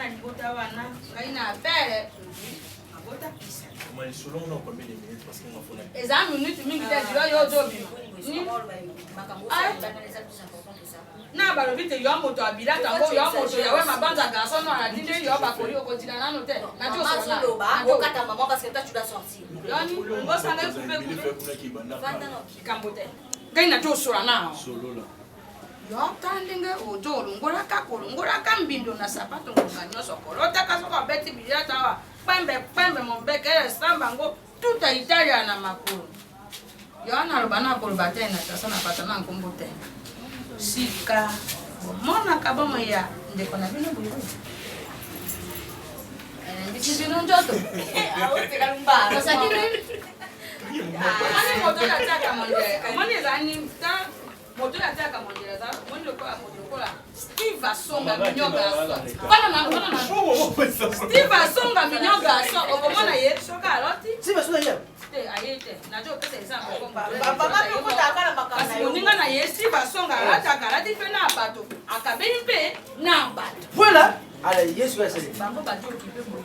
libota wana ngai na bele abota pisa mais selon nous combien de minutes parce qu'on va faire eza minute mingi te dilo yo zobi na balobi te yo moto abila tango yo moto yawe mabanza garçon no ala dinde yo bakoli okotina nano te na jo so na okata maman parce que toi tu dois sortir yani ngosanga kikambo te ngai na jo so na solo là yo tandinge ojo olongola ka mbindo na sapato ngonga nyonso kolota ka soko beti bilata wa pembe mombeke samba ngo tuta Italia na makulu yo na robana koloba te na tasa na patana nkombo te sika mona ka bomo ya ndeko na bino buyo bisi bino njoto awote kalumba sasa kile mani moto ya taka monde mani zani ta moto ya taka monde za monde ko moto ko la Steve Asonga minyoga bana Steve Asonga minyoga so okomona ye soka aloti Steve Asonga ye te ayete najo pesa example ko papa ko kutaka na makana yo ninga na ye Steve Asonga ataka lati pe na bato akabeni pe na bato voilà allez Yesu ese bango bajo kipe mo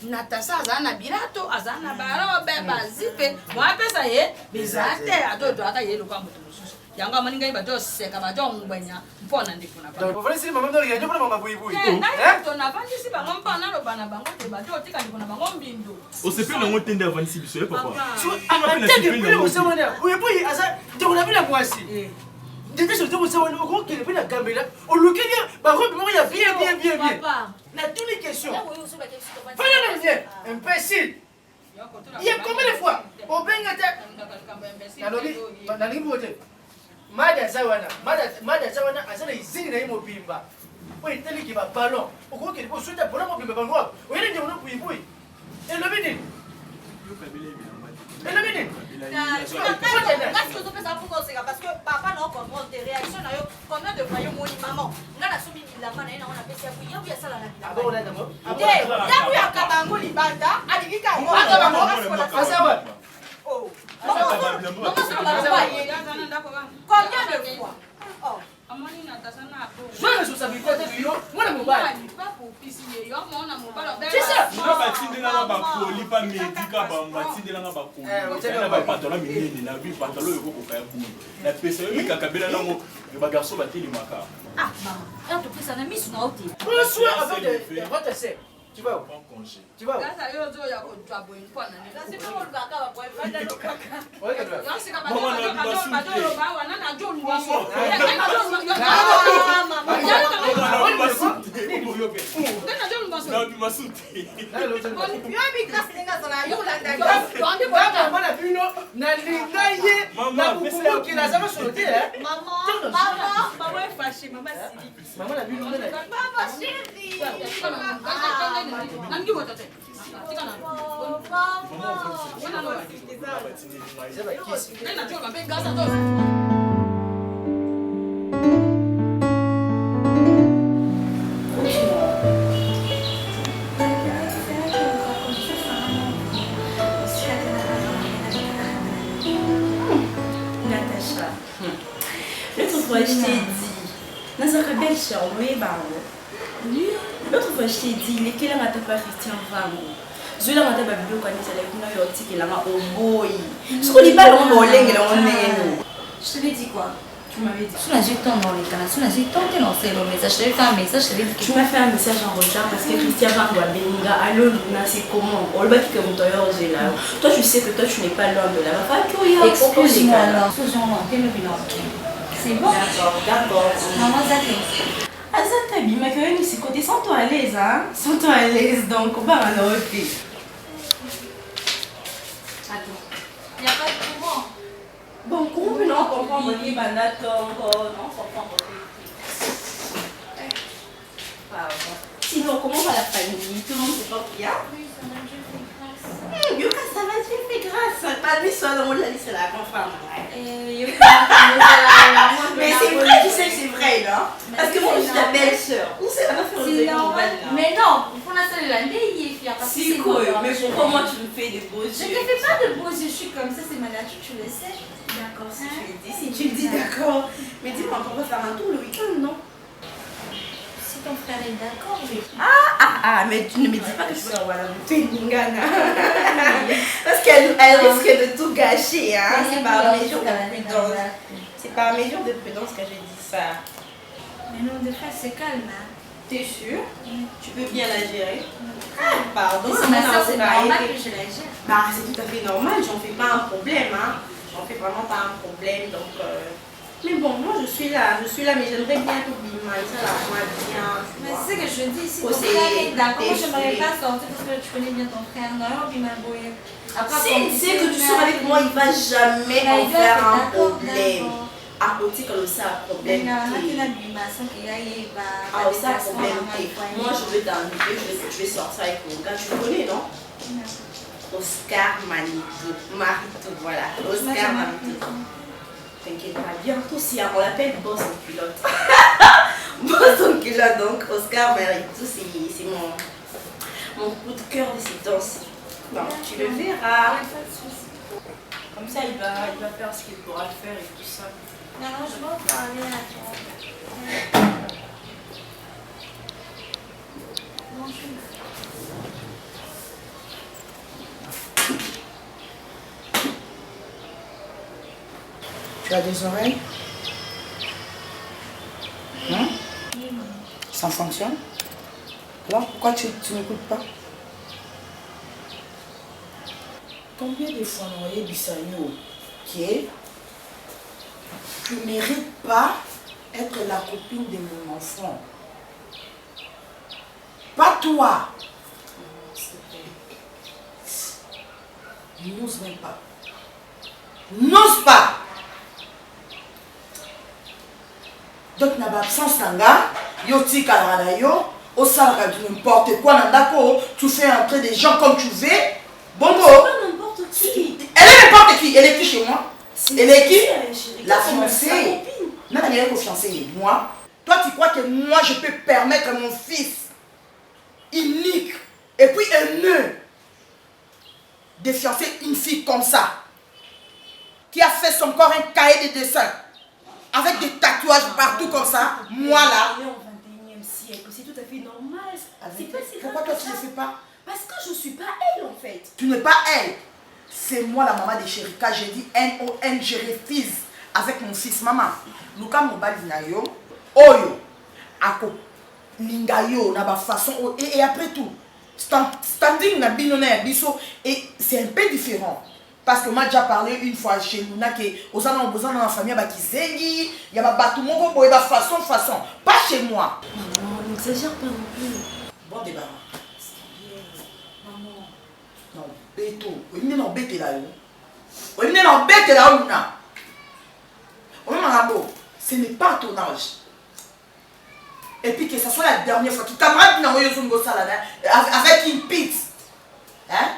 Natasa azana birato azana barobe bazipe mwa pesa ye bizate adodo aka ye lokwa mutu mususu yanga maninga ibato seka bato ngwenya mpona ndifuna ba donc voilà si maman ndori yanyo pona mama buibui eh to na vandi si bango mpana lo bana bango te bato tika ndifuna bango mbindo on se fait nango tende avant si biso papa atende pile musemana buibui asa to na bila mwasi Dès que je te vois, on qui est bien Gambela, on le gagne, bah, il y a bien. On a toutes les questions. Voilà, imbécile. Il y a combien de fois au Bengate Nalobi, Mada Zawana, Azana is singing a mobimba. Oui, tell you about ballon. Au cours qu'il faut souhaiter pour l'homme de Bangor. Oui, il y a un peu de et le midi. Et le midi. Parce que papa n'a comprendre tes réactions. Combien de fois mon maman n'a pas soumis la main et on a fait ça. Il y a ça là. Ah bon, on a d'abord. Il y a Kabango Libanda, Alivika. Oh, combien de fois? Oh. Je ne suis pas de bureau, moi le mobile. C'est ça. Je vais battre dans la bakoli, pas médica, battre dans la bakoli. On va pas dans la mine, la vie, pantalon, il faut qu'on fasse boum. La personne qui a cabela dans le garçon battu les macarons. Ah, maman, tu ça n'a mis sur notre côté. Bonsoir avant de votre essai. Tu vas où? Tu vas où? Nangi wote te. Tika na. Natacha, l'autre fois je t'ai dit, Nazara belle charmée, l'autre fois je t'ai dit, les quelle heure pas Christian Vango. Je l'ai rendu à la vidéo quand il s'est levé, il a dit qu'il a au boy. Je connais pas le mot langue, je te l'ai dit quoi? Tu m'avais dit. Tu m'as dit ton nom, les gars. Tu m'as dit ton lancé le message. Je t'ai fait un message. Tu m'as fait un message en retard parce que Christian Vango a Benga. Allô, Luna, c'est comment? On le bat qui est mon tailleur aux là. Toi, tu sais que toi, tu n'es pas l'homme de la femme. Excuse-moi, non. Excuse-moi, t'es le bilan. C'est bon? D'accord. Maman, Zaki. Ah, ça t'habille, ma chérie, c'est côté sens-toi à l'aise, hein? Sens-toi à l'aise, donc on va en noter. Attends. Il n'y a pas de courant. Bon, comment non, comprends, mon livre, non, comprends, sinon, comment va la famille? Tout le monde se porte bien? Oui, ça va, Dieu fait grâce. Yoka, ça va, Dieu fait grâce. Pas lui seul, on l'a dit, c'est la confirme. Mais c'est vrai, tu sais que c'est vrai, non? Parce que moi, je suis ta belle-sœur. On sait la faire C'est normal. Mais non, pour l'instant, elle a il y a pas de si cool, mais pourquoi moi tu me fais des beaux yeux? Je ne te fais pas de beaux yeux, je suis comme ça, c'est ma nature, tu le sais. D'accord, si tu le dis, si tu le dis, d'accord. Mais dis-moi, on va faire un tour le week-end, non? Si ton frère est d'accord, oui. Ah, mais tu ne me dis pas que je peux avoir la bouteille Ningana. Parce qu'elle risque de tout gâcher. Hein. C'est par mesure de prudence. C'est par mesure de prudence que j'ai dit ça. Mais non, des fois, c'est calme. Hein. T'es sûre? Tu peux bien la gérer? Pardon, c'est ma soeur, c'est normal que je la gère. Bah, c'est tout à fait normal, j'en fais pas un problème. Hein. J'en fais vraiment pas un problème. Donc, mais bon, moi je suis là, mais j'aimerais bien que Bima, ça la voit bien. Mais c'est ce que je dis, si ton c'est frère est d'accord, des je n'aimerais fruits. pas sortir parce que tu connais bien ton frère. Non, Bima Boye. Si c'est que tu sors avec moi, il va jamais en faire un problème. À côté, quand c'est un problème. Ah, c'est un problème. Moi, je vais t'inviter, je vais sortir avec mon gars. Tu le connais, non? Oscar Manito. Marito, voilà. Oscar Manito. T'inquiète pas, bientôt, si on l'appelle boss en pilote. Boss en pilote, donc Oscar Manito, c'est mon coup de cœur de ces temps-ci. Donc, tu le verras. Comme ça, il va faire ce qu'il pourra faire et tout ça. Non, je vais en parler à toi. Tu as des oreilles? Non? Ça fonctionne? Alors pourquoi tu n'écoutes pas? Combien de fois on a dit ça, ok? Tu ne mérites pas être la copine de mon enfant. Pas toi. N'ose même pas. N'ose pas. Donc, na absence nanga, yo tika la yo, au salaka du n'importe quoi nandako, tu fais entrer des gens comme tu veux. Bongo. C'est pas n'importe qui. Elle est n'importe qui. Elle est qui chez moi? Elle est qui? La fiancée. fiancée. Non, elle est fiancée. Moi. Toi, tu crois que moi, je peux permettre à mon fils unique et puis haineux de fiancer une fille comme ça, qui a fait son corps un cahier de dessin avec des tatouages partout comme ça? Moi là. On est au 21e siècle, c'est tout à fait normal. Pourquoi toi tu ne le fais pas? Parce que je ne suis pas elle en fait. Tu n'es pas elle. C'est moi la maman de Chérika. J'ai dit N-O-N, je refuse avec mon fils. Maman, Luka Mobali Nayo, Oyo, Ako, Ningayo, na ba façon, et après tout, standing na binona biso, et c'est un peu différent. Parce que moi j'ai déjà parlé une fois chez nous, que aux gens ont besoin dans la famille, il y a des gens qui ont façon, pas chez moi. Maman, n'exagère pas non plus. Bon débat. Non, béto. Oui, mais non, bété là. Oui, mais non, bété là. Oui, mais ce n'est pas ton âge. Et puis que ce soit la dernière fois. Qui camarade n'a pas avec une pizza. Hein?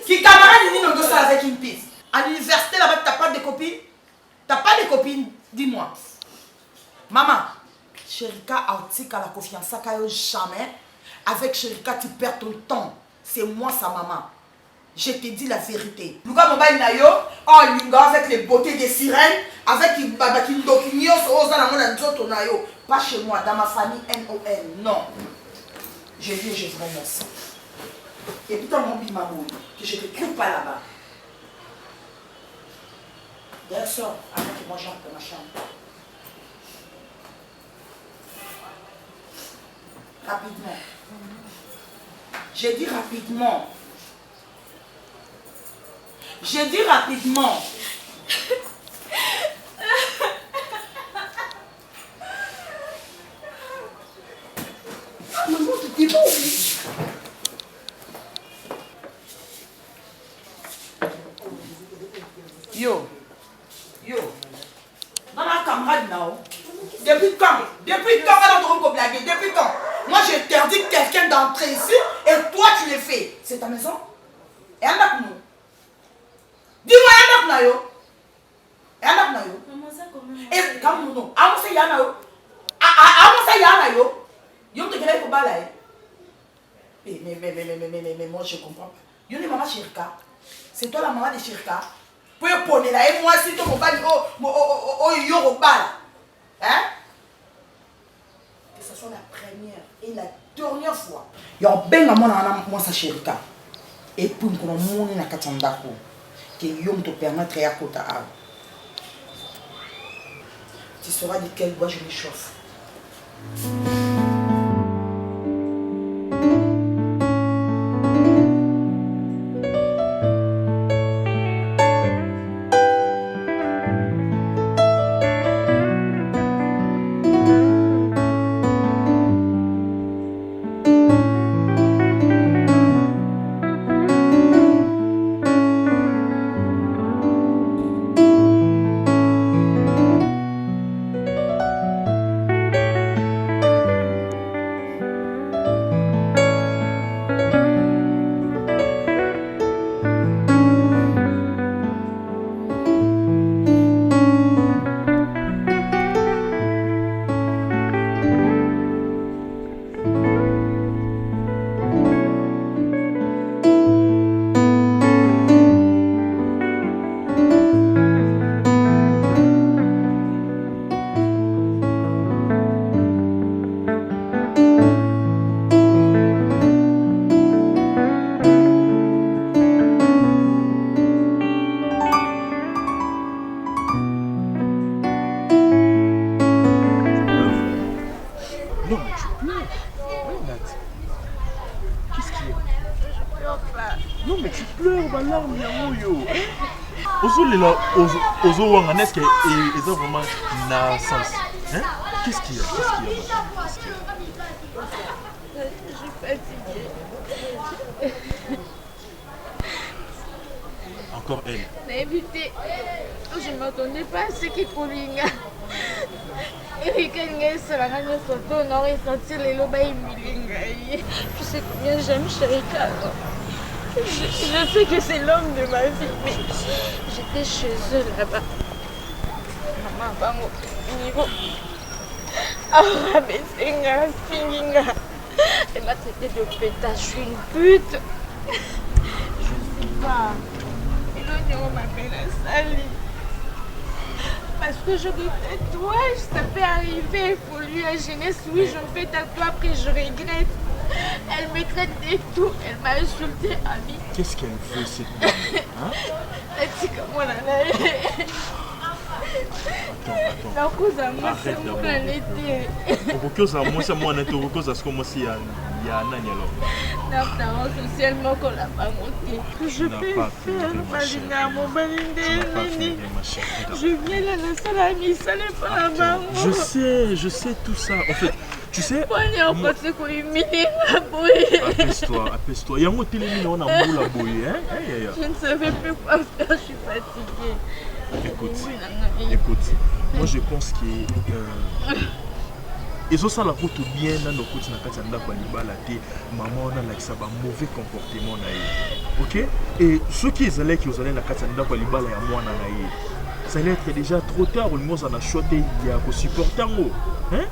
Qui camarade n'a pas avec une pizza. À l'université là-bas, tu n'as pas de copines? Tu n'as pas de copines? Dis-moi. Maman, Chérika a la confiance. Jamais. Avec Chérika, tu perds ton temps. C'est moi sa maman. Je te dis la vérité. Luka Mobali Nayo, oh Lunga avec les beautés des sirènes, avec les documios, pas chez moi, dans ma famille N-O-N. Non. Je viens, je vraiment ça. Et puis dans mon bimamou, que je ne te trouve pas là-bas. Bien sûr, avec moi j'entre dans ma chambre. Rapidement. J'ai dit rapidement. J'ai dit rapidement. Maman, tu dis bon. Yo. Dans ma camarade là. Depuis quand? Depuis quand elle a trop blaguer? Depuis quand? Moi j'ai interdit quelqu'un d'entrer ici et toi tu le fais. C'est ta maison? Et un autre nous. Dis-moi un autre nayo. Et un autre nayo. Maman, ça comment? Et comme nous. Ah, on sait yana yo. Ah, on sait yana yo. Yo te gêne pour balayer. Mais moi je comprends pas. Yo n'est maman Chérika. C'est toi la maman de Chérika. Pour poney là et moi si tu m'as dit oh yo bala. Hein? que ce soit la première et la dernière fois. Yo benga mona moi sa Sherika. Et puis on moni na katandako. Que yo me te permettre ya kota a. Tu sauras de quel bois je m'échauffe. Ozo wanga n'est-ce que ils ont vraiment na sens hein? Qu'est-ce qu'il y a? Je suis fatiguée. Encore elle. Évitez. Je ne m'attendais pas à ce qu'il Kolinga. Eric Ngesaranga Soto n'aurait senti les lobas humiliés. Tu sais combien j'aime Sherika. Je sais que c'est l'homme de ma vie, mais j'étais chez eux là-bas. Maman, bango, niveau. Arabesenga, Singinga. Elle m'a traité de pétasse, je suis une pute. Je ne sais pas. Et l'oignon m'appelle à Sali. Parce que je dis tatouage, ça peut arriver. Pour lui, la jeunesse, oui, je me fais tatouer, après je regrette. Elle me traite de tout, elle m'a insulté à vie. Qu'est-ce qu'elle veut cette dame hein? Elle dit comment on en a eu. Attends. Arrête d'abord. Okokoza moi ça moi n'était okokoza ce comment si ya nani alors. Non, socialement qu'on l'a pas monté. Je peux faire Malina mon balindé. Je viens là la salle à mi, ça n'est pas là-bas. Je sais tout ça. En fait, tu sais. Apaise-toi. Il y a un hôtel on a moula boy hein. Je ne savais plus quoi faire, je suis fatiguée. Écoute, moi je pense que ils ont ça la route bien dans nos côtés na kati ndako libala te maman on a like ça ba mauvais comportement na ye. OK? Et ceux qui allaient na kati ndako libala ya mwana na ye. Ça allait être déjà trop tard, on a choisi de supporter hein?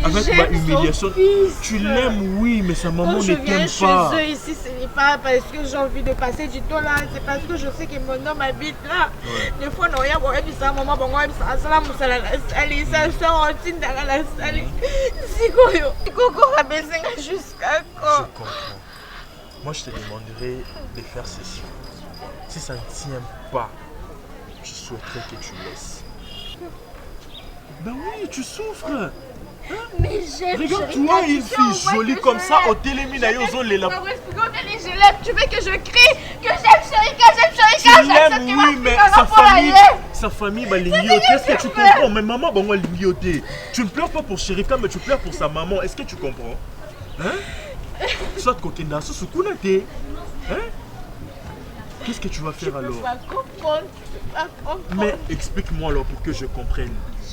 Avec ma humiliation. Tu l'aimes, oui, mais sa maman ne t'aime pas. Chez eux ici, ce n'est pas parce que j'ai envie de passer du temps là, c'est parce que je sais que mon homme habite là. Des fois, on a sa maman, on a sa salle, sa soeur en tine dans la salle. C'est quoi? Coco a baissé jusqu'à quand? Je comprends. Moi, je te demanderais de faire ceci. Si ça ne tient pas, je souhaiterais que tu laisses. Ben oui, tu souffres. Hein? Mais j'aime. Regarde-toi une fille jolie comme ça au télémina et aux les là. Tu veux que je crie que j'aime Sherika, tu l'aimes, oui, mais sa famille va l'ignorer. Est-ce que tu comprends? Mais maman va l'ignorer. Tu ne pleures pas pour Sherika, mais tu pleures pour sa maman. Est-ce que tu comprends? Hein? Soit Kokenda, Susukunate. Hein? Qu'est-ce que tu vas faire alors? Tu peux pas comprendre. Mais explique-moi alors pour que je comprenne.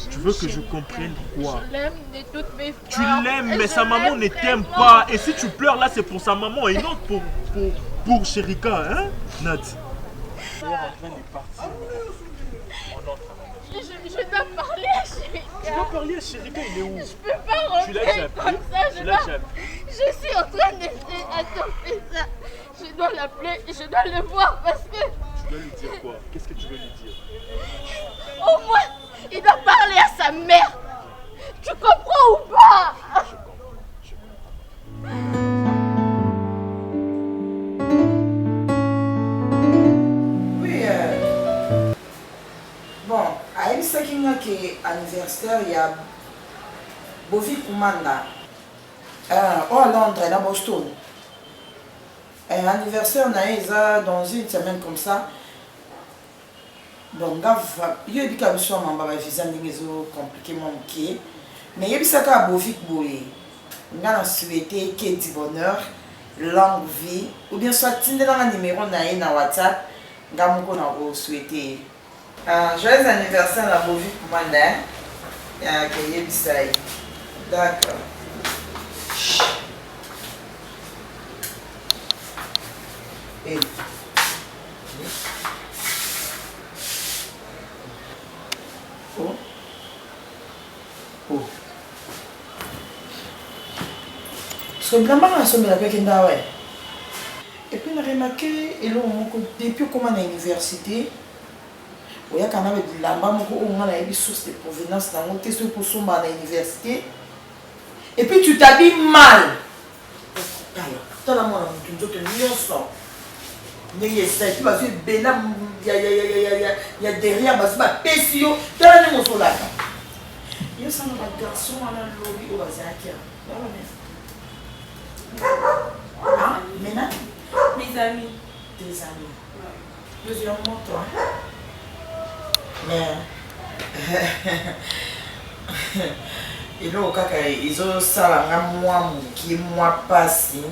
Tu veux que je comprenne quoi? Je l'aime de toutes mes forces. Tu l'aimes, mais sa maman ne t'aime pas. Et si tu pleures là, c'est pour sa maman et non pour Sherika, hein, Nat? Tu es en train de partir. Je dois parler à Sherika. Tu dois parler à Sherika, il est où? Je peux pas rentrer comme ça. Je suis en train d'attendre ça. Je dois l'appeler, je dois le voir parce que... Tu dois lui dire quoi? Qu'est-ce que tu veux lui dire? Au moins, il doit parler à sa mère. Tu comprends ou pas? Je anniversaire, il y a Bovi Koumanda. À Londres, à Boston. Anniversaire, on a dans une semaine comme ça. Bon, il y a des cas qui sont compliqués, mais il y a des cas qui sont on a souhaité qu'il y ait du bonheur, longue vie, ou bien soit tu as un numéro na WhatsApp, on a souhaité. Joyeux anniversaire à Bovi Koumanda. D'accord. Et oh. Oh. Parce que blanc a somme la avec un ouais. Et puis on a remarqué depuis comment à l'université, il y a quand même de la maman on a une source de provenance dans mon question pour son à l'université. Et puis tu t'habilles mal. Toi là moi tu nous autres nyonso. Il y a derrière ma pesio. Toi là nous sommes là. Il y a ça dans le garçon à la lobby au bazar. Ah, maintenant Mes amis. Tes amis. Deuxièmement toi. Mais et là au cas ils ont ça là moi qui moi passé,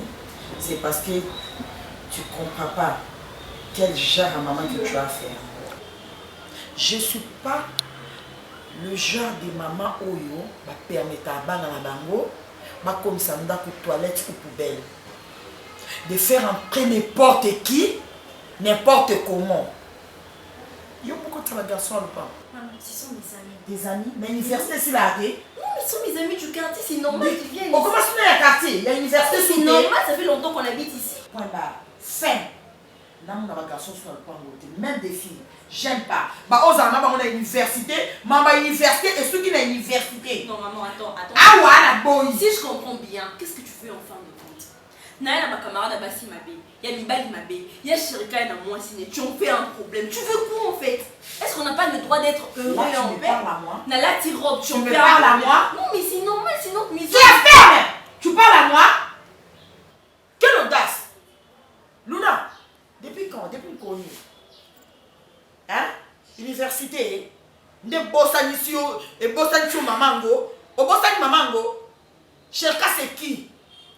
c'est parce que tu comprends pas quel genre de maman que tu vas faire. Je suis pas le genre de maman oyo va permettre à bana la bango ma comme ça dans toilette ou poubelle de faire entrer n'importe qui n'importe comment. Yo pourquoi tu as un garçon ou pas? Ce sont mes amis. Des amis? Mais l'université c'est là, ok? Non, mais ce sont mes amis du quartier, c'est normal qu'ils viennent. On commence dans le quartier, il y a l'université C'est normal, ça fait longtemps qu'on habite ici. Point barre. Fin. Là, mon garçon sur le point de même des filles. J'aime pas. Bah, aux amis, on a une université. Maman, université et ceux qui n'ont une université. Non, maman, attends. Ah ouais, la boy. Si je comprends bien, qu'est-ce que tu veux en fin de compte? Naya, ma camarade Abassi Mabé, il y a Mibali Mabé, il y a Shirika et moi Siné. Tu en fais un problème. Tu veux quoi en fait? Est-ce qu'on n'a pas le droit d'être heureux Là, et en paix? parles à moi. Nala Tirob, tu en me fais parles un à problème. moi? Non, mais c'est normal, c'est notre maison. Tu es ferme. Tu parles à moi? Quelle audace. Luna, depuis quand? Depuis qu'on est. Hein? Université. Ne bossani et bossani sur mamango. Au bossani mamango. Cherka c'est qui?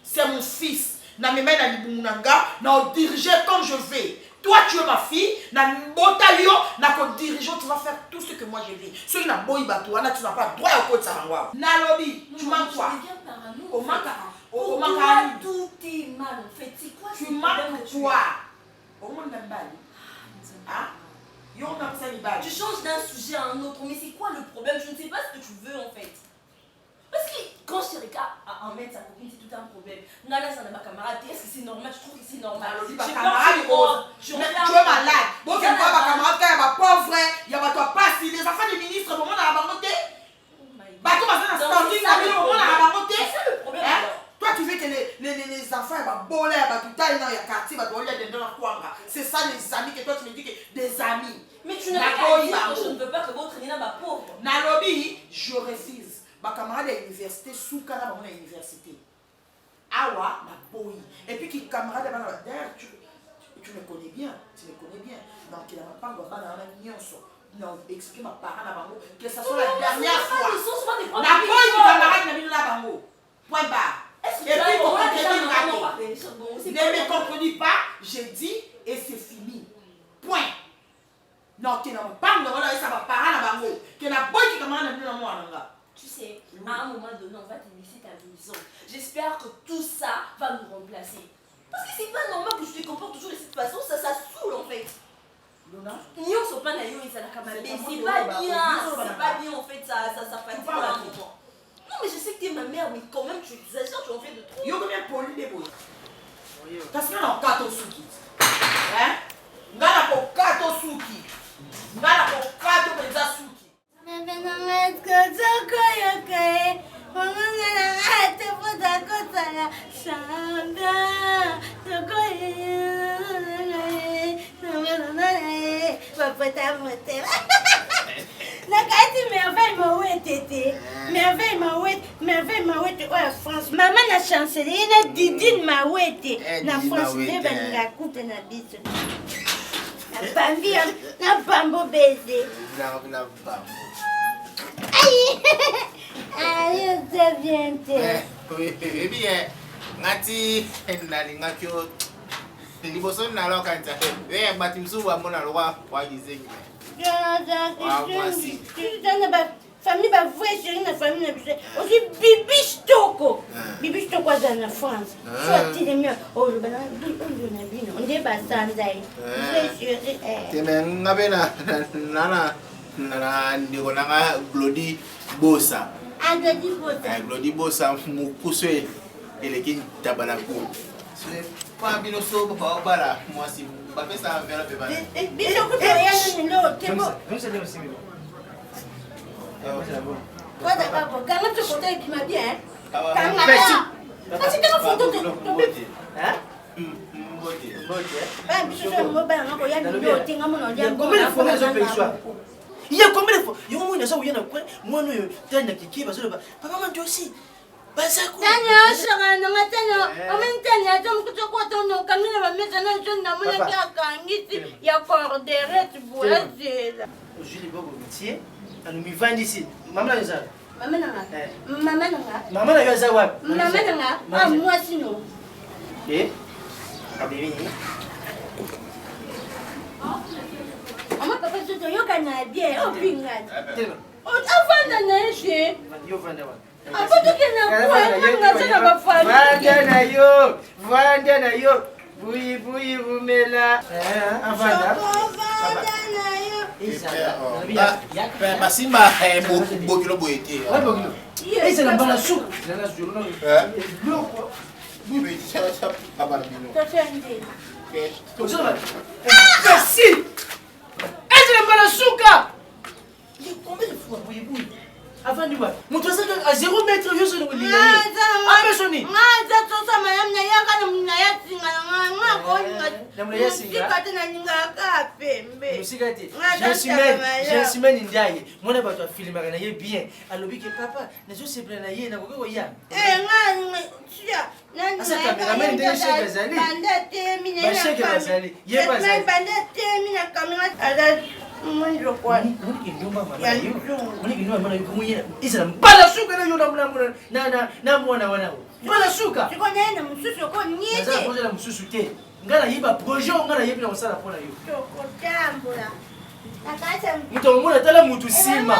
C'est mon fils. Na me mets dans l'ibunanga, na diriger comme je vais. Toi tu es ma fille, na botayo, na ko diriger, tu vas faire tout ce que moi je veux. Si tu n'as pas boy bateau, tu n'as pas droit au côté sangwa. Na lobby, tu manques quoi? Tu deviens parano. Au manque Pour au toi, manque tout est mal en fait. C'est quoi tu ce problème manques que tu quoi? as? Au monde même bali. Hein? Yo on a ça les balles. Tu changes d'un sujet à un autre, mais c'est quoi le problème? Je ne sais pas ce que tu veux en fait. Parce que quand Chérika a en mettre sa copine, c'est tout un problème. Nala, ça n'a pas camarade. Est-ce que c'est normal? Je trouve que c'est normal. Tu es malade. Il y a ma camarade, il y a ma pauvre, il y a ma toi pas si les enfants du ministre, au moment de la bangote. Bateau va faire un standing, au moment de la bangote. C'est ça le problème. Toi, tu veux que les enfants, ils vont voler, tout le temps, il y a quartier, ils vont voler dans la coin. C'est ça les amis que toi tu me dis que des amis. Mais tu n'as qu'à dire que je ne veux pas que votre nina ma pauvre. Nalobi, je refuse. Ma camarade à l'université, Soukana, à l'université. Awa, ma boy. Et puis, qui camarade d'ailleurs, tu me connais bien. Tu me connais bien. Donc, il n'a pas de non, explique ma parole à Bango. Que ça soit la dernière fois. La boy du camarade n'a mis la Bango. Point barre. Et puis, pour ne me comprenez pas, j'ai dit et c'est fini. Point. Non, tu n'as pas de parole, ça va parler à Bango. Que la boy du camarade n'a mis la moi. Tu sais, à un moment donné, on va te laisser ta maison. J'espère que tout ça va nous remplacer. Parce que c'est pas normal que tu te comportes toujours de cette façon, ça saoule en fait. Nyon so pas na yo et ça la kamabé. C'est pas bien en fait, ça fatigue à un moment. Non mais je sais que tu es ma mère, mais quand même tu exagères, tu en fais de trop. Yo combien poli de boy. Parce que on kato suki. Hein? Ngana ko kato suki. Ngana ko kato beza suki. nakati merveille mawete te merveille mawete oyo France mama na chancelier na Didine mawete na France nde baninga kuta na biso na bambo beze ayo c'est bien te Eh bien, ngati nalingaki o liboso naloka nta bati msubu amona lokwa wagizengi famille ba vrai chérie na famille na biso aussi bibi stoko aza na France soit il est mieux oh le bana na bino nde basanza vrai chérie teme ngabe na ndiko nanga Glody Bosa Glody Bosa mukuswe eleki tabala ko pas bino so ba bala moi si ba pesa vera pe bana biso ko ya ni lo tebo Wada babo, kama tukote bima bien. Kama kasi kama foto to. Hein? Mbote. Ba biso so mo ba ngako ya ni lo tinga mo no ya. Combien de fois ils ont fait ça? Il y a combien de fois? Yo mo na ça ou yana quoi? Moi no tana kiki ba so ba. Papa man aussi. Bazako. Tanya shaka na ngatana. Omentanya tom kuto ko to no kamina ba mesa na jona mo na ka kangiti ya cordere tu boazela. Julie Bobo métier. Anu mivandi ici. Mama na za. Mama nanga. Mama na za wapi? Mama nanga. Ah moi sino. Abiri. Ama papa soto yoka na bien o pinga. O avanda na eche. Yo vanda wa. Apoto kena kwa nga tena ba fali. Vanda na yo. Buyi vumela. Avanda. Basimba bokilo boyete. Ese na bana suku. Nana juro no. Loko. Bibi cha abana bino. Tofende. Merci. Ese na bana suka. Combien de fois buyi? Avant du bois. Mon toit à 0 mètre, je suis au lit. Ah, personne. J'ai semaine indiaye. Mon abat a filmé na ye bien. Alors que papa, ne je sais pas na ye na ko ya. Asa cameraman de chez Bazali. Ba chez Bazali. Ye Bazali. Mwinjo kwani nyumba mama hiyo nyumba mama hiyo isa bala suka na yona na mwana wanao bala suka siko nenda msusu ko nyete sasa poza la msusu te ngala yiba projet ngala yiba na sala pona hiyo toko tambula akata mtu mwana tala mtu sima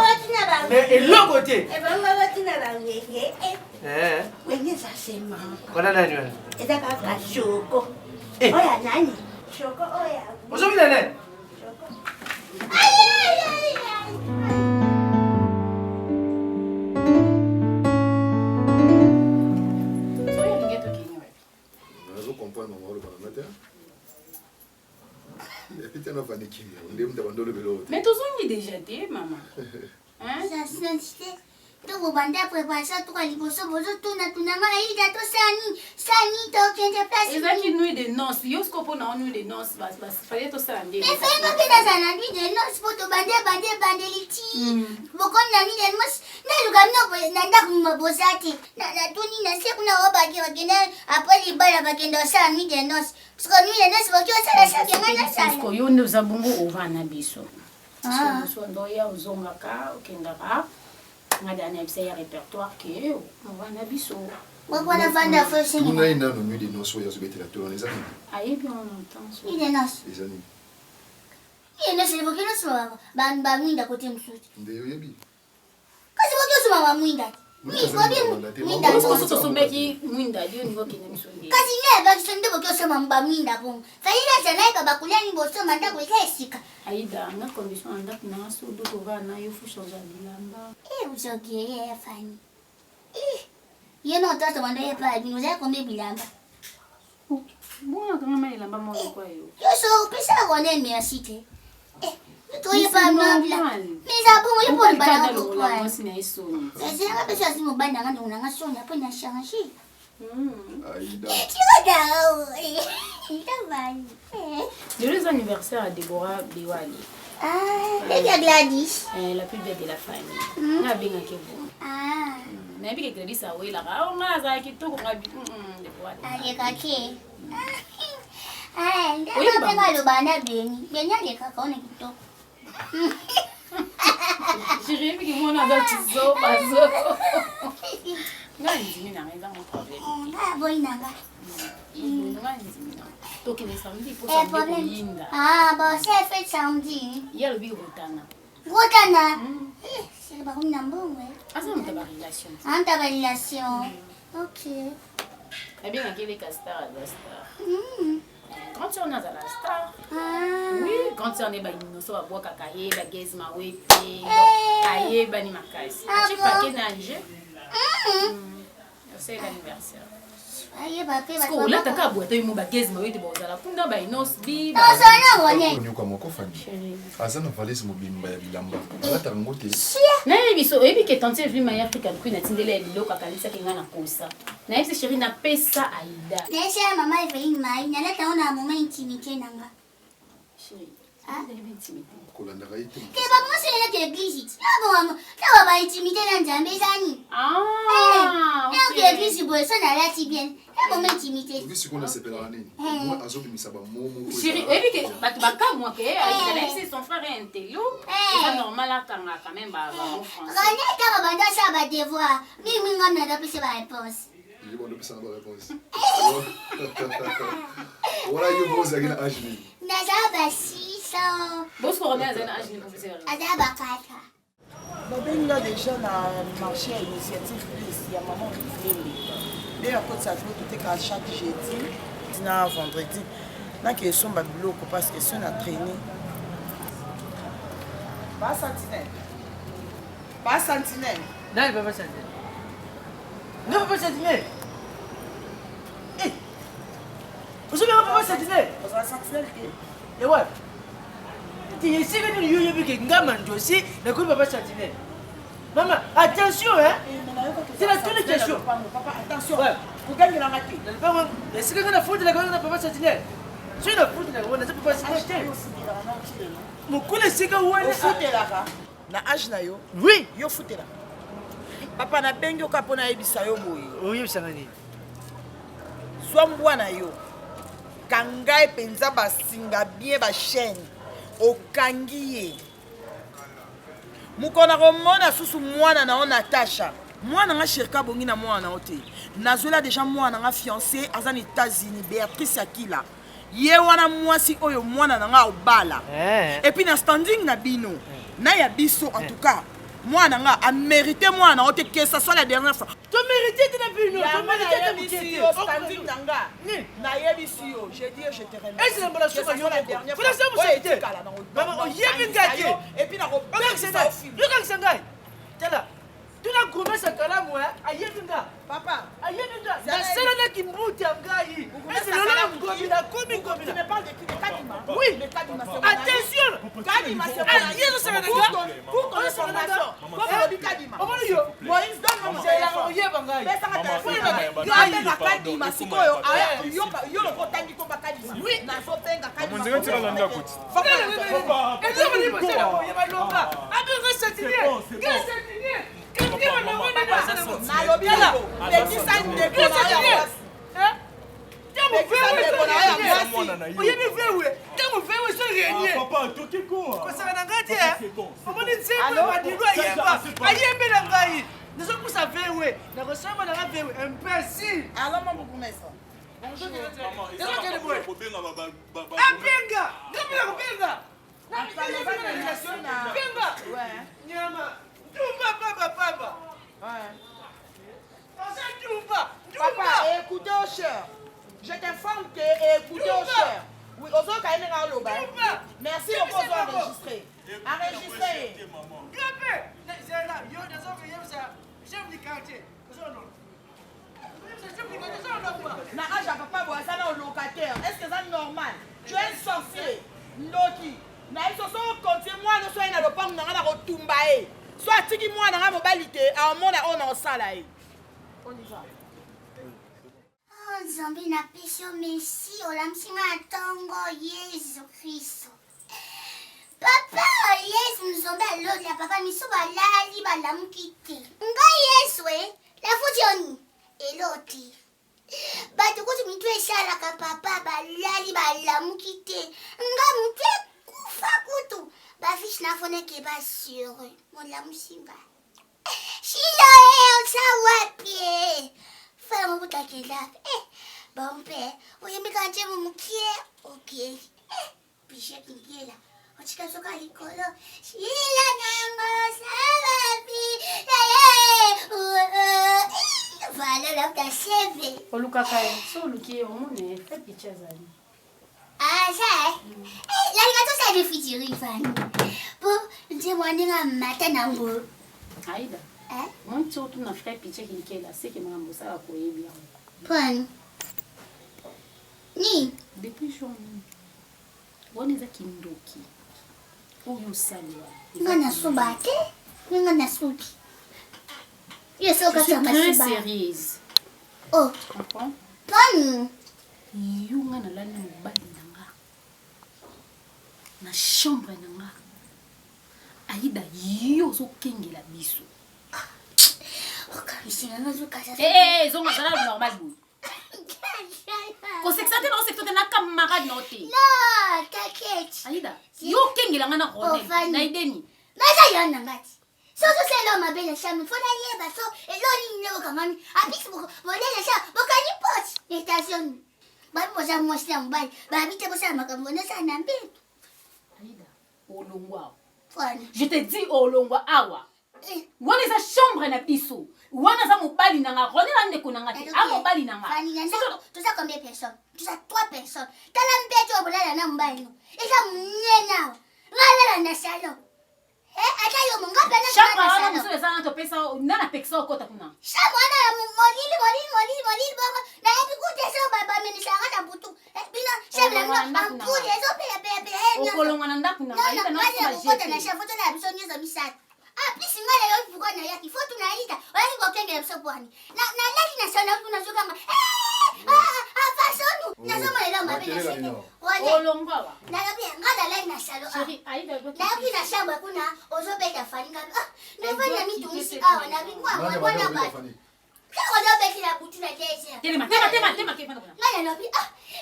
mais eloko te banga batina bangenge wenye sasema kona nani wana etaka kashoko oya nani shoko oya uzobina nani Mais tous on déjà dit, maman. Hein? Donc, on va préparer ça, tout à l'heure, sani, place. Et ça qui nuit de noces, il y a ce qu'on peut en nuit de noces, fallait tout ça. Mais fais-moi que dans un nuit de noces, pour te bander liti. Beaucoup de nuit de noces, n'a bosati. Na tuni na se kuna obaki wakina après les balles bakendo ça nuit de noces. Parce que nuit de noces, faut que ça que mana ça. Parce que yo nous zabungu ovana biso. So ndo ya uzongaka okendaka. Ngada na bisa ya répertoire que ovana biso. Pourquoi vanda faut signer? On a une nuit de noces, soyez subité la tour les amis. Aïe bien on entend. Nuit de noces. Les amis. Il ne se voit que nous sommes ba mwinda côté msuti. Ndeyo yebi. Kasi voki somama mwinda. Mwinda ko so sombeki mwinda dio ngo kine msongi. Kasi nye ba kisonde voki somama mwinda bon. Faila sana ka bakulia ni boso manda ko kesika. Aida na condition anda na sudu ko vana yo fusho za bilamba. Uzogeria fani. Yeno tata wanda ye pa bino za ko me bilamba. Bon kama mali lamba mo kwa yo. Yo so pesa ko ne merci te. Toi pas nobla. Mais ça bon yo pour bana ko kwa. C'est nga pesa simo bana nga ndona nga sonya pa na change. Aïda. Tu regardes. Il t'a Joyeux anniversaire à Déborah Biwali. Ah, il y a Gladys. La plus belle de la famille. On a bien un bon. Ah. Mais bien que Gladys a oué là. On a ça qui tout on a bien. Allez, kaki. Ah, ndio kama lobana beni. Beni ale kaka on est tout. Chérie, mais moi on a d'autres zo bazo. Non, il n'y a rien dans mon problème. Ah, bon nanga. Donc il est samedi pour samedi. Ah, bon, c'est fait samedi. Il y a le bureau Rotana. Rotana. C'est le baron Nambo, ouais. Ah, ça on t'a pas relation. Ah, t'as pas relation. OK. Eh bien, il y a les castars à la star. Quand tu en as à la star. Oui, quand tu en es nous sommes à boire cacaye, baguette maoué, cacaye, bani makasi. Tu paquet nager. C'est l'anniversaire. Aïe, bah, parce que là, t'as qu'à boire, t'as eu mon baguette maoué de Bozala. Punda ba inos bi. Non, ça n'a rien. On y a comme quoi famille. Azana valise mobimba ya bilamba. Ala tarangote. Na biso ebi ke tante vli maya African Queen atindele bilo kakanisa kinga na kosa. Na yesi chérie na pesa Aïda. Laisse maman elle fait une maille, na là on a un moment intimité nanga. Chérie. Ah, intimité. Kolanda kaite. Ke ba mo c'est là que l'église. Là bon, là ba intimité na Nzambe zani. Ah. Là que l'église bo ça na là ti bien. Là moment intimité. Oui, c'est qu'on a separa nini. Moi azobimisa ba momo. Chérie, ebi ke baka moi ke Aïda c'est son frère est intello. C'est normal là quand même ba français. Rania ta ba banda ça ba devoir. Mimi ngam na da pese ba réponse. Je vais donner la réponse. Voilà, il y a un peu d'âge. Nazaba 600. Bon, ce qu'on a un âge, Azaba 4. Babenga déjà na marché à initiative ici à maman qui fait à côté ça tout est à chaque jeudi dina vendredi na que son babilo parce que son a traîné pas sentinelle non il va pas sentinelle non pas sentinelle vous savez pas sentinelle parce que sentinelle et ouais tu es sûr que tu es bien que ngaman aussi ne connais pas sentinelle. Maman, attention hein. C'est la seule question. Papa, attention. Vous gagnez la raté. Est-ce que vous avez foutu la gueule de papa sentinelle? Si vous avez foutu la gueule, c'est pas sentinelle. Mon collègue c'est que vous avez foutu là. Na âge na yo. Oui. Yo foutu là. Papa na bengi okapona ebisa yo boye. Oui, ça ngani. Soit mwana yo. Kanga epenza basinga bien ba chaîne. Okangi ye. Mukona komona susu mwana na on Natasha. Mwana nga Cherka bongi na mwana ote. Nazola déjà mwana nga fiancé azan États-Unis Béatrice Akila. Ye wana mwasi oyo mwana na nga obala. Et puis na standing na bino. Na ya biso en tout cas. Mwana nga a mérité mwana ote que ça soit la dernière fois. Tu mérites de bino. Tu mérites de bino. Standing na nga. Na yebisi yo. Je dis je te remercie. Et c'est la dernière fois. Vous savez c'est maman, yebi ngaki. Et puis na ko. Regarde Sangai. Tala. Tu n'as gommé sa kalamu hein. Ayebinga. Papa. Ayebinga. La seule qui mbuti ngai. Et c'est le gomina komi gomina. Tu me parles de qui? De Kadima. Oui. De Kadima c'est attention. Kadima c'est mon ami. Yeso Sangai. Pour ton information. Comment dit Kadima? Yo. Moïse donne mon c'est la oyeba ngai. Mais ça va téléphone. Yo abenga Kadima sikoyo. Yo le kotangi ko Kadima. Oui. Na so penga Kadima. Mon dieu tu la nda kuti. Papa. Et nous on dit c'est la oyeba longa. Abi ressentir. Qu'est-ce que Papa, écoutez au cher. Je t'informe que écoutez au cher. Oui, aux autres, il y a un merci beaucoup d'enregistrer. Enregistrer. Naraja papa boisana au locataire. Est-ce que c'est normal? Tu es sorcier. Ndoki. Na iso so continue moi no so ina lo pang na na rotumba e. So atiki moi na mobilité a mona on en sala e. On y va. Oh Nzambe na peso merci olamsinga tongo Yesu Kristo. Papa, yes, nous sommes à l'autre, la papa, nous sommes à l'ali, la mukite. Nga yes, ouais, la foudioni. Et l'autre. Bah, du coup, tu me dis, la papa, l'ali, la mukite. Nga mukite, koufa koutou. Bah, fiche n'a fone qui est pas sûr. Mon la musimba. Chilo, on s'en va pied. Fais mon bout à qui là. Bon père, vous aimez quand tu me moukier? Ok. Piché qui est là. Ochika soka likolo shila nango sababi voilà la ta cheve oluka kaya so luki omone fait picha zali ça la gato ça de fitiri fan pour dis-moi ninga mata nango aida mon tsoto na fait picha kilikela c'est que mambo ça ko yebi pon ni depuis journée boneza kindoki oyo salwa ngana subate ngana suki yo so ka très sérieuse oh comprends pon yo ngana la na mobali nanga na chambre nanga aida yo zo kengela biso zonga zala normal bu ko sexante no sexante na camarade noté non t'inquiète aida yo kengela ngana rone na ideni masa yana ngati soso selo mabele shamu fona yeba so eloni nyo kamani apix bodele sha bokani pot station babi boza mwasi mbali babi te bosa makambo na sana mbeto aida olongwa fona je te dis olongwa awa wana eza chambre na biso wana za mobali nanga rone na ndeko nanga te a mobali nanga tout ça combien de personnes tout ça 3 personnes tala mbeto obolala na mbali no eza munena ngala na salon ata yo munga pena chambre wana muso eza na to pesa nana peksa okota kuna chambre wana molili bongo na epi kute so baba minisanga na butu bina chambre na ampule zo pe okolonga na ndako na aida na foto na chef foto na biso nyozo misatu plus ngala yo pourquoi na yaki foto na ita wali ko kenge biso bwani na laki na sana kuna zo kama fasonu na zo mala mba bina sene olongwa wa na yapi ngada lai na salo aida na yapi na shamba kuna ozo beta faninga na fanya mitumisi awa na bimwa mwana ba kwa ozo beti na butu na jeje tema kefana kuna ngala lopi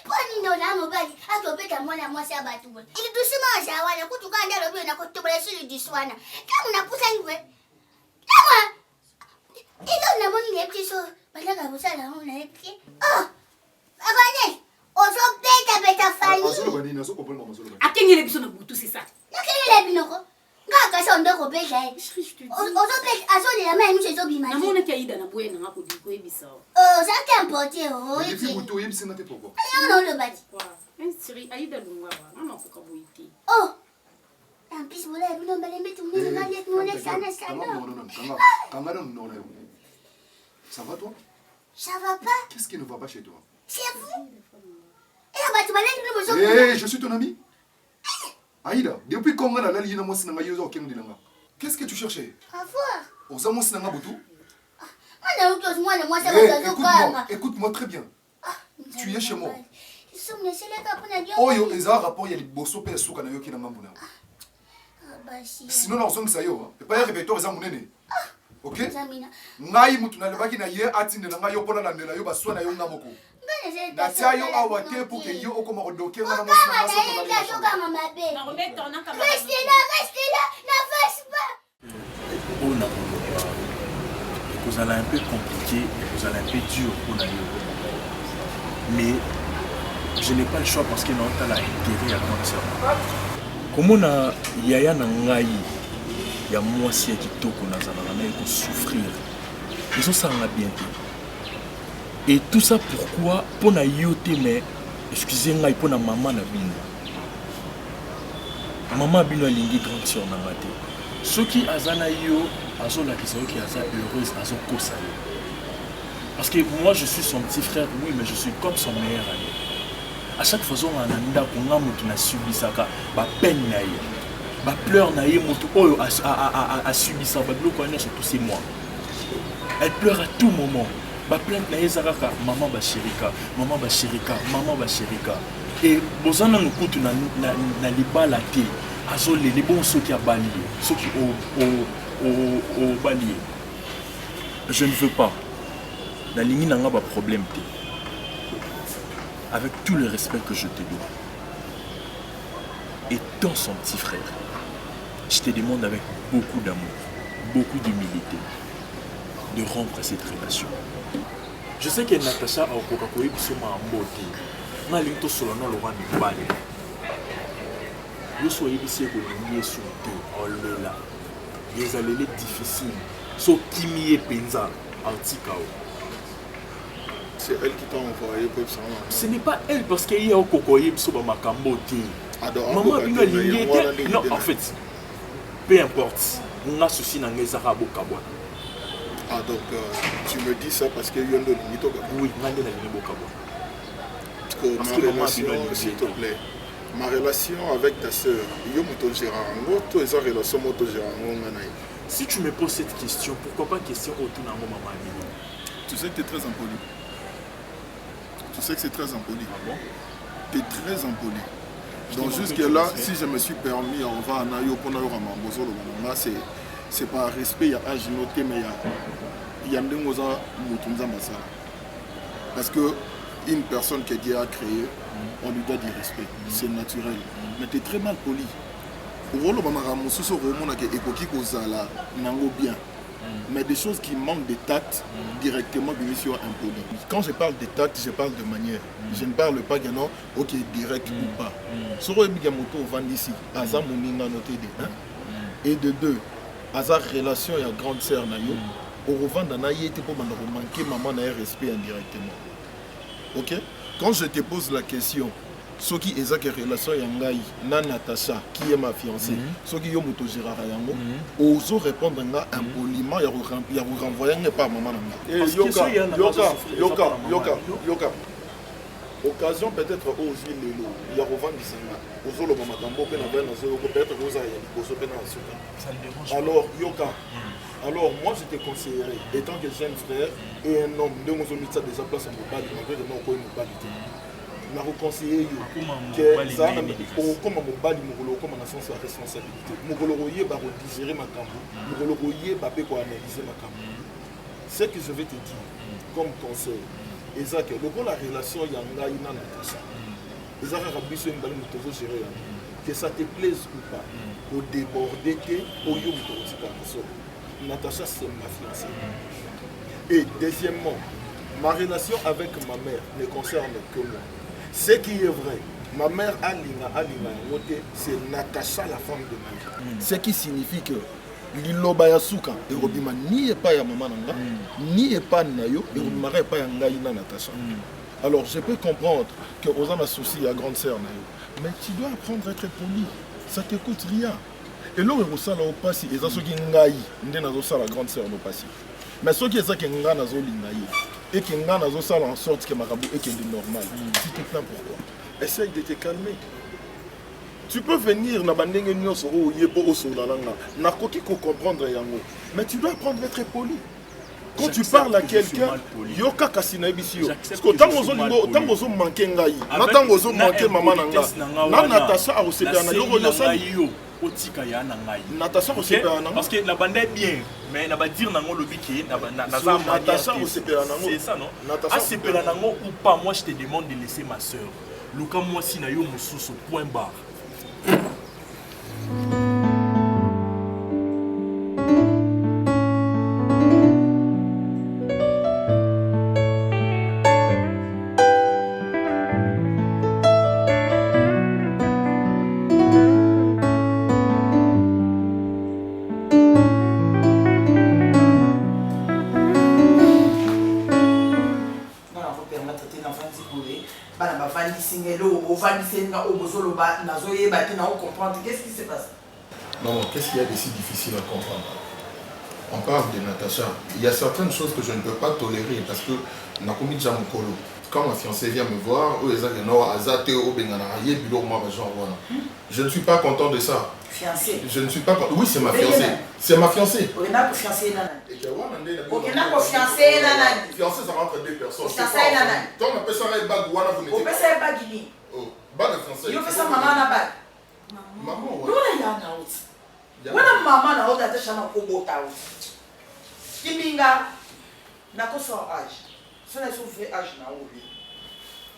poni ndo na mobali atobeta mwana mwasi abatu ili tusima za wale kutuka ndalo bio na kutobole sili diswana kama unapusa ngwe kama ilo na moni leptiso balaka busala hona lepti abane ozo beta fani akengele biso na butu c'est ça nakengele binoko ngaka so ndoko beta ozo beta azole la mai mchezo bima na mona ki aida na bwena ngako diko ebisa ça qu'importe Et puis butu yebisi ngate pourquoi non le bati siri aida lungwa wa mama ko kabuiti oh en plus vous l'avez non balé tout le monde aller tout le monde sana non ça va toi ça va pas qu'est-ce qui ne va pas chez toi c'est vous et bah tu balé tout le monde je suis ton ami Aïda depuis quand on a la ligne moi sinanga yozo kenginanga qu'est-ce que tu cherchais avoir Osamo sinanga butu écoute-moi très bien. Tu es chez moi. Oh, il y a un rapport, il y a des bossos et des sous qui sont dans sinon, on s'en sait. Et pas un répertoire, ils ont monnaie. Ok? Ngai mutuna lebaki na ye atinde na ngai opona na ndela yo baswa na yo ngamoko. Na tia yo awate pour que yo okoma odoke na mwasi na maso ko na restez là, ne fâche pas. On a vous allez un peu compliqué, vous allez un peu dur pour la mais je n'ai pas le choix parce que non t'as intérêt à commencer. Comment na yaya na ngai ya mwasi qui toko na zalaka na ko souffrir. Ils sont ça na bien. Et tout ça pourquoi pour na yote mais excusez ngai pour na maman na bino. Maman bino lingi grande sœur na ngate. Ceux qui azana yo azola qui sont qui aza heureuse azo kosa. Parce que moi je suis son petit frère oui mais je suis comme son meilleur ami. À chaque fois on anda konga mutu na subisaka ba peine na ye. Ba pleure na ye mutu oyo a subi ça ba bloko na surtout c'est moi. Elle pleure à tout moment. Ba plainte na ye zakaka maman ba chérika, maman ba chérika, maman ba chérika. Et bozana nukutu na libala te. Azolé, les bons ceux qui a balié, ceux qui ont balié. Je ne veux pas. La ligne n'a pas de problème. Avec tout le respect que je te dois. Étant son petit frère, je te demande avec beaucoup d'amour, beaucoup d'humilité, de rompre cette relation. Je sais que Natacha a Coca-Cola sur ma beauté. Je suis allé sur le nom de Loran. Je suis allé sur le sur le là. Les allées difficiles. So Kimi et Penza, Antikao. C'est elle qui t'a envoyé pour ça. Ce n'est pas elle parce qu'il y a un cocoyer sur ma cambote. Maman a bien aligné. Non, en fait, peu importe. On a ceci dans les arabes au Kabwa. Ah, donc tu me dis ça parce qu'il y a une limite au Kabwa. Oui, on a une limite au Kabwa. Parce que ma relation, s'il te plaît, ma relation avec ta soeur, si tu me poses cette question, pourquoi pas question autour de maman? Tu sais que tu es très impoli. Tu sais que c'est très impoli. Ah bon? Tu es très impoli. Donc jusque-là, si je me suis permis, on va en ailleurs pour nous c'est pas respect, il y a un noté, mais il y a un masala. Parce que une personne que Dieu a créée, on lui doit du respect. C'est naturel. Mais tu es très mal poli. Mais des choses qui manquent de tact, directement de mission impoli. Quand je parle de tact, je parle de manière. Je ne parle pas de non, ok, direct ou pas. Et de deux, hasard relation et grande sœur, au revend d'un aïe, pour manquer maman n'a respect indirectement. Ok? Quand je te pose la question, ce qui est une relation avec Natacha, qui est ma fiancée, ce qui est moto Gérard Yango, oso répondre impoliment, il y a renvoyé par maman. Yoka. Occasion peut-être aux îles Lelo, il y a revend du Sénat, aux Olo Matambo, peut-être aux Aïe, alors Yoka. Alors moi je te conseillerais, étant que jeune frère et un homme, de mon ça déjà place en mobile, malgré que nous avons une mobilité. Je vous conseille que ça, comme un mobile, comme un sens de responsabilité. Nous allons digérer ma cambo, nous allons analyser ma cambo. Ce que je vais te dire comme conseil, c'est que la relation Yanga Ina Natacha, que ça te plaise ou pas, au déborder, au yomuto. Natacha, c'est ma fiancée. Et deuxièmement, ma relation avec ma mère ne concerne que moi. Ce qui est vrai, ma mère Alina, c'est Natacha, la femme de ma vie. Ce qui signifie que Liloba Yasuka, et Robima ni est pas ya maman nanga, ni est pas Nayo, et Robima n'est pas ya Ngaïna Natacha. Alors je peux comprendre que Ozan a souci à grande sœur Nayo, mais tu dois apprendre à être poli. Ça ne te coûte rien. Et là, on a au passé, et ça, c'est qui ngaï, on a la grande sœur au passé. Mais ce qui est ça qui est ngaï, et qui est en sorte que marabout est normal. Tu te plains pourquoi? Essaye de te calmer. Tu peux venir na bandenge nyonso o yebo o solalanga na koki ko comprendre yango, mais tu dois apprendre à être poli. Quand tu parles à quelqu'un, yoka kasina ebisio. Parce que tango zo manquer ngai, na tango zo manquer maman nanga. Na Natacha a osepela na yoko yosali. Otika ya na ngai. Natacha osepela na. Parce que la bande est bien, mais na ba dire nango lobi ki na Natacha osepela nango. C'est ça non? Natacha osepela nango ou pas, moi je te demande de laisser ma sœur. Luka moi si na yo mususu point barre. Qu'est-ce qui se passe? Non, qu'est-ce qu'il y a de si difficile à comprendre? On parle de Natacha. Il y a certaines choses que je ne peux pas tolérer parce que Nakomi Djamokolo, quand ma fiancée vient me voir, je ne suis pas content de ça. Fiancée? Je ne suis pas content. Oui, c'est ma fiancée. C'est ma fiancée. Fiancée, fiancée, ça rentre deux personnes. Fiancée, on appelle ça un bag. on peut ça un bag. Bag français. Il fait ça maman na bag. Maman, ouais. Non, là, il y a un maman na ota te chana ko bota. Kiminga na ko so âge. Ça n'a pas âge na obi.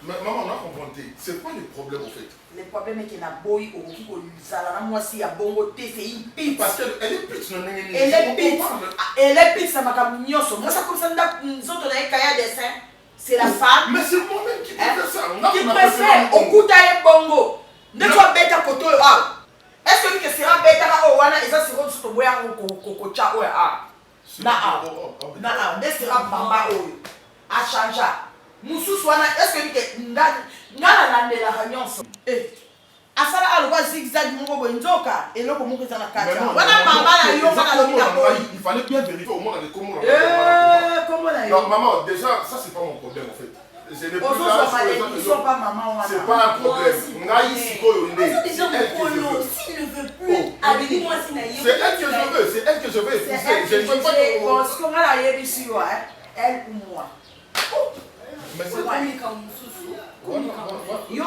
Mais maman, on a compris. C'est quoi le problème au fait? Le problème est que na boy au qui ko lisala na moi si ya bongo te c'est une pite. Parce qu'elle est petite, non? Elle est petite. Elle est petite, ça m'a comme nyoso. Moi ça comme ça nzoto na kaya dessin. C'est la femme. Mais c'est moi-même qui préfère ça. Qui préfère au kuta ye bongo. Ne toi bête à koto ah. Est-ce que tu seras bête à Owana et ça sera sur ton boya au cha ou ah. Na ne sera bamba ou a changer. Musu swana est-ce que tu ngala lande la ranyonso. Asala alwa zigzag mungo bonzoka et loko mungo za na kata. Wana mama na yo bana lobina boy. Il fallait bien vérifier au moins avec comment comment là. Non maman, déjà ça c'est pas mon problème en fait. Je n'ai plus ils sont pas maman. C'est pas un problème. Ngai sikoyo nde. S'il ne veut plus, dis-moi si naïe. C'est elle que je veux, c'est elle que je veux épouser. Je ne veux pas que bon, ce qu'on a là ici elle ou moi. Mais c'est pas comme Soussou. Yo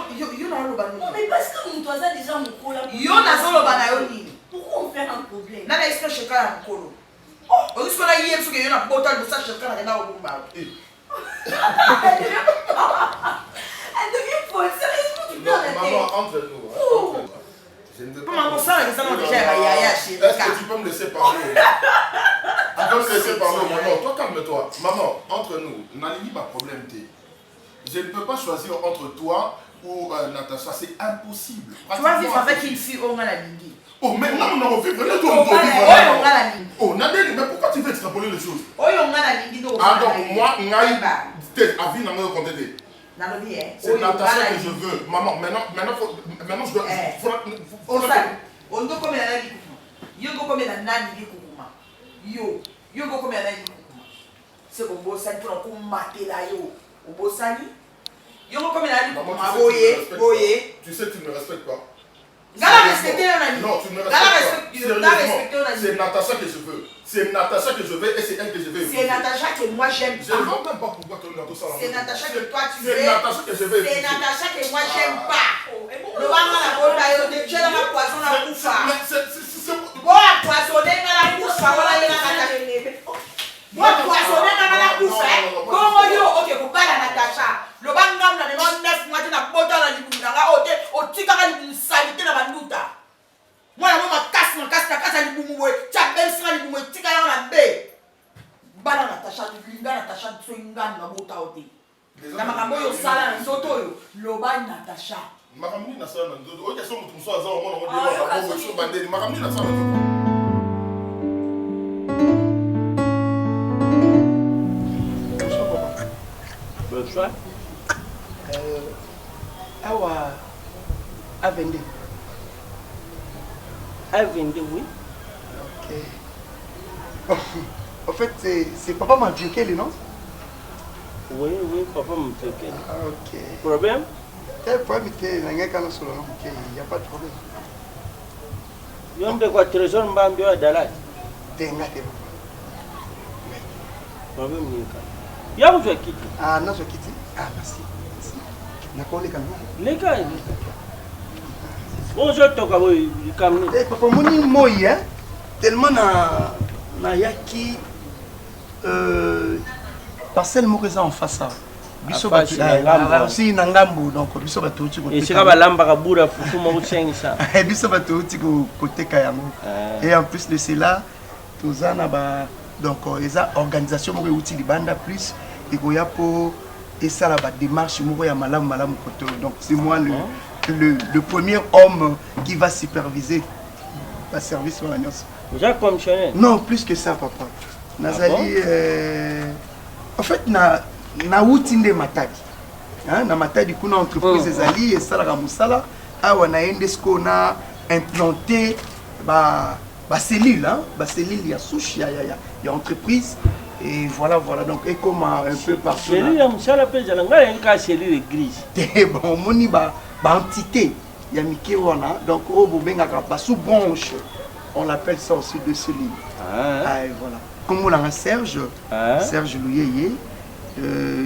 na lo banu. Mais parce que mon toisa déjà mon cola. Yo na zo lo bana ni. Pourquoi on fait un problème? Na est-ce que je kala mkolo? Oh, est-ce que là hier ce que yo na botal de ça je kala na o bumba. Elle devient folle, sérieusement tu perds la tête. Maman, entre nous. Je ne veux pas. Maman, ça là, ça déjà est-ce que tu peux me laisser parler? Tu peux me laisser parler, maman. Toi, calme-toi. Maman, entre nous, Nalini, pas problème. Je ne peux pas choisir entre toi ou Natacha, c'est impossible. Tu vas vivre avec une fille au Nalini. Oh, mais non, on va vivre. Oh, Nadine, mais pourquoi tu veux extrapoler les choses? Oh, on a la ligne. Ah, donc moi, Naï, avis n'a pas compté. C'est Natacha que je veux. Maman, maintenant je dois. On doit comme la ligne. Yo go comme la nani kukuma. Yo go comme la ligne. C'est comme Bossani pour qu'on mate la yo. Au Bossani. Yo go comme la ligne. Boye. Tu sais que tu ne me respectes pas. Gala respecter la ligne. Non, tu ne me respectes pas. C'est Natacha que je veux. C'est Natacha que je veux et c'est elle que je veux. C'est Natacha que moi j'aime. Je ne vois même pas pourquoi tu as tout ça. C'est Natacha que toi tu veux. C'est Natacha que je veux. C'est Natacha que moi j'aime pas. Le banga la bola yo de tuer la poisson la kufa. Bon poissonner la kufa wala yena Natacha. Bon poissonner la kufa. Comment yo OK pour pas la Natacha. Le banga na de 9 mois na bota la libunda nga ote otika ka libusalité na banduta. Moi la mama casse ta casse ali bumwe cha bel sira ali bumwe tika ya na be bana Natacha linga Natacha twinga na bota ote na makambo yo sala na nzoto yo loba Natacha makamni na sala na nzoto oke so mutu so aza omona ngo deba na bongo so bandeli makamni na sala na nzoto bonsoir awa avende A22, oui. Ok. En fait, c'est papa m'a bloqué, non? Oui, papa m'a bloqué. Ok. Problème? Quel problème était il n'y a pas de problème. Il y a de quoi trésor mbambio à Dallas. T'engate. Problème nika. Il y a où je quitte? Ah non, je quitte. Ah merci. D'accord les caméras. Les gars. Bonjour toka boy kamni. Eh papa moni moyi hein. Tellement na yaki parcelle moko eza en face ça. Biso ba si na ngambo donc biso ba touti ko. Et sika ba lamba ka bura fufu mo 500. Eh biso ba touti ko côté kayango. Et en plus de cela tozana ba donc eza organisation moko uti libanda plus et ko ya po et ça la ba démarche moko ya malamu koto. Donc c'est moi le premier homme qui va superviser la service sur l'agence. Vous avez commissionné? Non, plus que ça, papa. Nazali, en fait, na outinde matadi. Na matadi kuna entreprise ezali et ça la musala. Awa na endesko na implanté ba cellule, ba cellule ya souche ya entreprise. Et voilà, donc, et comme un peu partout. Cellule ya musala pe jalanga enka cellule grise. Bon, moni ba entité ya mike wana donc au bobenga ka sous branche on l'appelle ça aussi de celui et voilà comme on a Serge Louyeye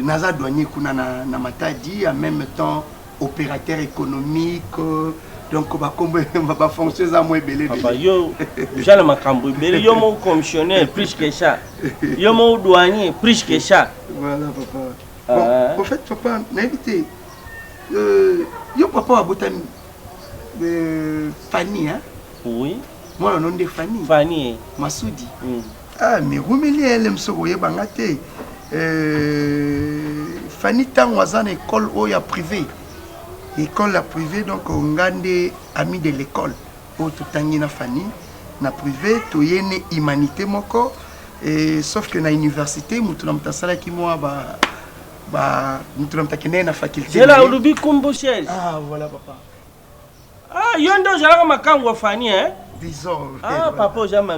naza douanier kuna na matadi en même temps opérateur économique Donc, on va fonctionner à moins belé. Papa, yo, j'ai le macambo. Yo, mon commissionnaire, plus que ça. Yo, mon douanier, plus que ça. Voilà, papa. Bon, en fait, papa, n'invité. Yo, papa, a botami. Fanny, hein? Oui. Moi, le nom de Fanny. Fanny. Massoudi. Ah, mais Roumeli, elle aime se rouiller bangate. Fanny, tant à l'école, où il y a privé. École privée, donc on a des amis de l'école. Où tout le temps, Fanny, na privé, tout y est humanité, moko. Sauf que na université, nous avons ta salle qui moi, nous avons ta na faculté. C'est là où le Kumbo siège. Ah, voilà, papa. Ah, yondo, j'ai la makango Fanny, hein? Disons. Ah, papa, j'aime.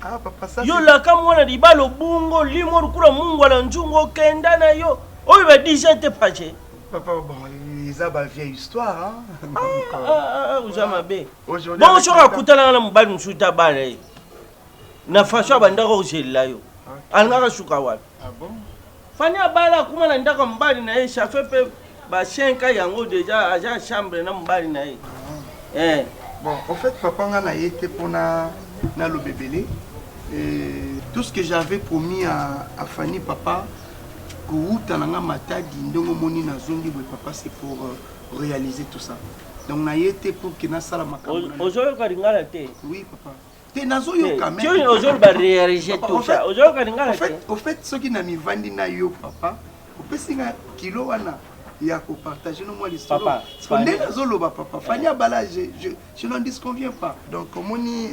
Ah, papa, ça. Yo, la kamwana di balo bungo, limo, kura mungo, la njungo, kenda na yo. Oh, il va dire, j'étais pas. Papa, bon, ils ont une vieille histoire, hein? Vous avez bon, je vais écouter la mbali msuta bale. Na fasho bandako ujela yo. Alingaka shukawa. Ah bon? Fani abala kuma na ndaka mbali na ye, ça fait peu ba 5 ans yango déjà agent chambre na mbali na ye. Bon, en fait, papa on a été pour na le bébé. Tout ce que j'avais promis à Fanny, papa, papa, c'est pour réaliser tout ça. Donc, on a été pour que nous salle oui, papa. Au fait, ce qui n'a mis vandi na yo, papa, au fait, c'est un kilo il y a pour partager nos l'histoire. Papa, papa, Fanny Abala, je n'en disconviens pas. Donc, comme on dit,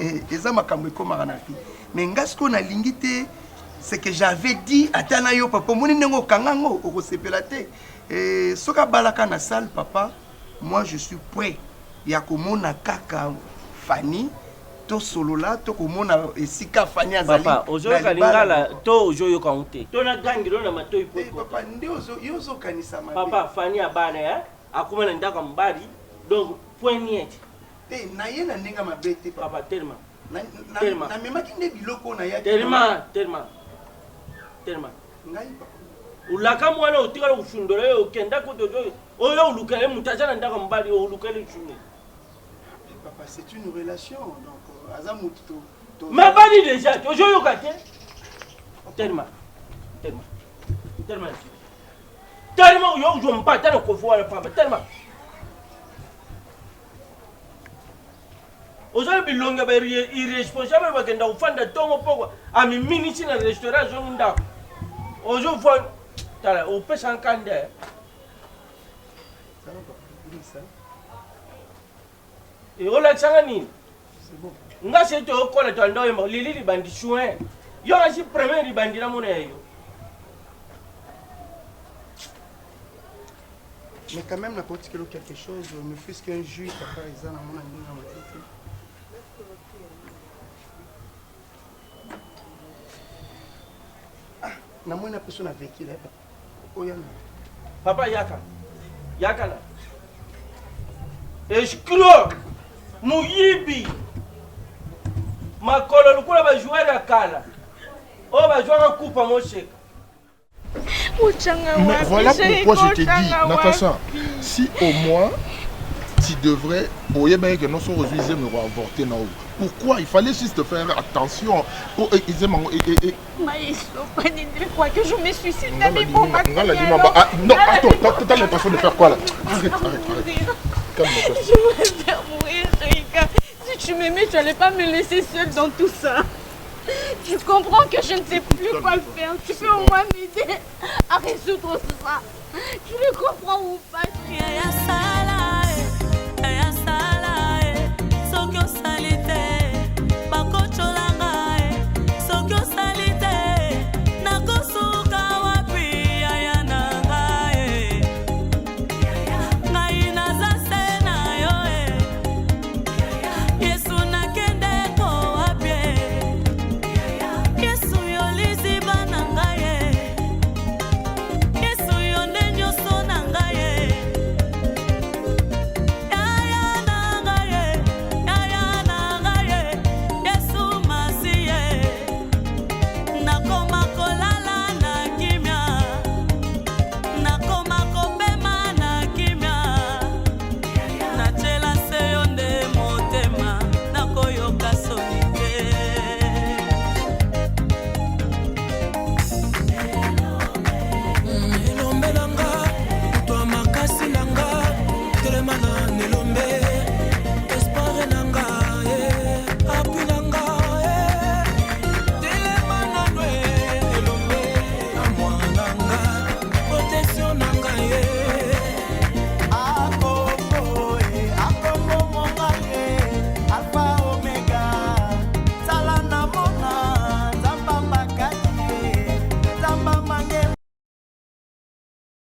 mais ce qu'on a l'ingité, c'est que j'avais dit à Tanayo, papa, mon nengo kangango, au sepelate. Et ce qu'a balaka na salle, papa, moi je suis prêt. Il y a comme on a kaka Fanny, to solo là, to comme on a sika Fanny azali. Papa, aujourd'hui kalingala, to aujourd'hui kaunte. To na gangi na mato ipo. Papa, ndio yozo kanisa mabe. Papa, Fanny abane hein, akuma na ndaka mbali, donc point niet. Na yena ndenga mabete papa tellement. Na memaki nde biloko na ya. Tellement. Ulaka mwana utikala kushundora yo kenda ko dojo oyo ulukale mutachana ndaka mbali ulukale chune. Papa, c'est une relation donc azamuto. Mais bali déjà tojo yo kate. Tellement yo je m'pas tellement ko voir papa tellement. Aujourd'hui bilonga ba irresponsable ba kenda ufanda tongo poko ami miniti na restaurant zonda. Aujourd'hui fois tala o pesa nkande. Et on l'a tchangani. C'est bon. Nga c'est to ko la tando yamba lili bandi chouin. Yo la si premier bandi na mona yo. Mais quand même, n'importe quelque chose, ne fût-ce qu'un jus, papa, ils ont mon ami dans ma tête. Ah, n'a moins une personne avec qui là. Papa, yaka là. Escroc, muyibi. Ma kolo lukula ba jouer la kala. Oh ba jouer un coup à mon chèque. Mais voilà pourquoi je te dis, Natacha, si au moins tu devrais, pourquoi il fallait juste faire attention. Quoi que je me suicide, non, attends, t'as l'intention de faire quoi là? Arrête. Calme-toi. Je vais faire mourir, Rika. Si tu m'aimais, tu n'allais pas me laisser seule dans tout ça. Tu comprends que je ne sais plus quoi faire. Tu peux au moins m'aider à résoudre ça. Tu le comprends ou pas?